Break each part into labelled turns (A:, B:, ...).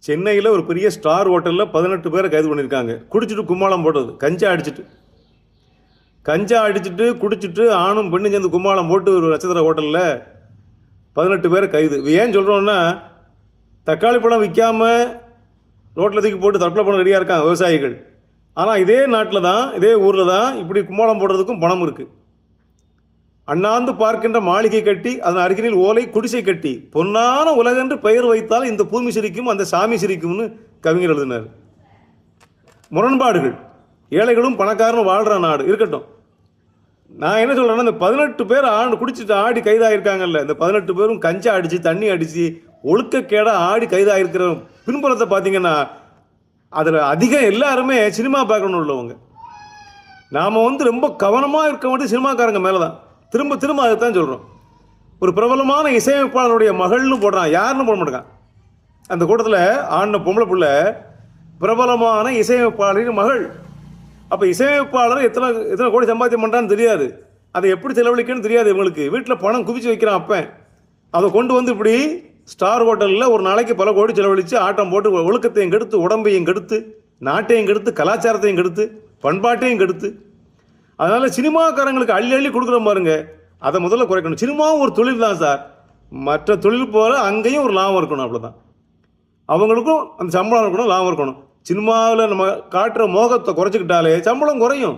A: சென்னையில் ஒரு பெரிய ஸ்டார் ஹோட்டலில் 18 பேரை கைது பண்ணியிருக்காங்க. குடிச்சிட்டு கும்மாளம் போட்டது, கஞ்சா அடிச்சுட்டு குடிச்சிட்டு ஆணும் பெண்ணும் சேர்ந்து கும்மாளம் போட்டு ஒரு நட்சத்திர ஹோட்டலில் 18 பேரை கைது. ஏன் சொல்கிறோன்னா, தக்காளி பழம் விற்காமல் ரோட்டில் தூக்கி போட்டு தற்கொலை பண்ண ரெடியாக இருக்காங்க விவசாயிகள். ஆனால் இதே நாட்டில் தான், இதே ஊரில் தான் இப்படி கும்மாளம் போடுறதுக்கும் பணம் இருக்குது. அண்ணாந்து பார்க்கின்ற மாளிகை கட்டி அதன் அருகினில் ஓலை குடிசை கட்டி பொன்னான உலகென்று பெயர் வைத்தால் இந்த பூமி சிரிக்கும் அந்த சாமி சிரிக்கும்னு கவிஞர் எழுதினார். முரண்பாடுகள், ஏழைகளும் பணக்காரனும் வாழ்கிற நாடு இருக்கட்டும். நான் என்ன சொல்கிறேன்னா, இந்த 18 பேர் குடிச்சிட்டு ஆடி கைதாகிருக்காங்கல்ல, இந்த 18 பேரும் கஞ்சா அடித்து தண்ணி அடித்து ஒழுக்கக்கேடாக ஆடி கைதாகிருக்கிற பின்புலத்தை பார்த்தீங்கன்னா, அதில் அதிகம் எல்லாருமே சினிமா பேக்ரவுண்ட் உள்ளவங்க. நாம் ரொம்ப கவனமாக இருக்க வேண்டிய சினிமாக்காரங்க மேலே தான். திரும்ப திரும்ப அதை தான் சொல்கிறோம். ஒரு பிரபலமான இசையமைப்பாளருடைய மகள்னு போடுறான், யாருன்னு போட மாட்டேங்கான். அந்த கூட்டத்தில் ஆடின பொம்பளை பிள்ளை பிரபலமான இசையமைப்பாளரின் மகள். அப்போ இசையமைப்பாளர் எத்தனை கோடி சம்பாத்தியம் பண்ணுறான்னு தெரியாது, அதை எப்படி செலவழிக்கணும்னு தெரியாது இவங்களுக்கு. வீட்டில் பணம் குவிச்சு வைக்கிறான் அப்பன். அதை கொண்டு இப்படி ஸ்டார் ஹோட்டலில் ஒரு நாளைக்கு பல கோடி செலவழித்து ஆட்டம் போட்டு ஒழுக்கத்தையும் கெடுத்து, உடம்பையும் கெடுத்து, நாட்டையும் கெடுத்து, கலாச்சாரத்தையும் கெடுத்து, பண்பாட்டையும் கெடுத்து. அதனால் சினிமாக்காரங்களுக்கு அள்ளி அள்ளி கொடுக்குற பாருங்க, அதை முதல்ல குறைக்கணும். சினிமாவும் ஒரு தொழில் தான் சார், மற்ற தொழில் போல அங்கேயும் ஒரு லாபம் இருக்கணும். அவ்வளோதான். அவங்களுக்கும் அந்த சம்பளம் இருக்கணும், லாபம் இருக்கணும். சினிமாவில் நம்ம காட்டுற மோகத்தை குறைச்சிக்கிட்டாலே சம்பளம் குறையும்.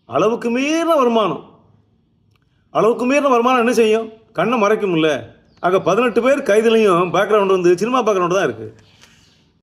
A: அளவுக்கு மீறின வருமானம் என்ன செய்யும்? கண்ணை மறைக்கும்ல. ஆக 18 பேர் கைதுலையும் பேக்ரவுண்டு சினிமா பேக்ரவுண்டு தான் இருக்குது.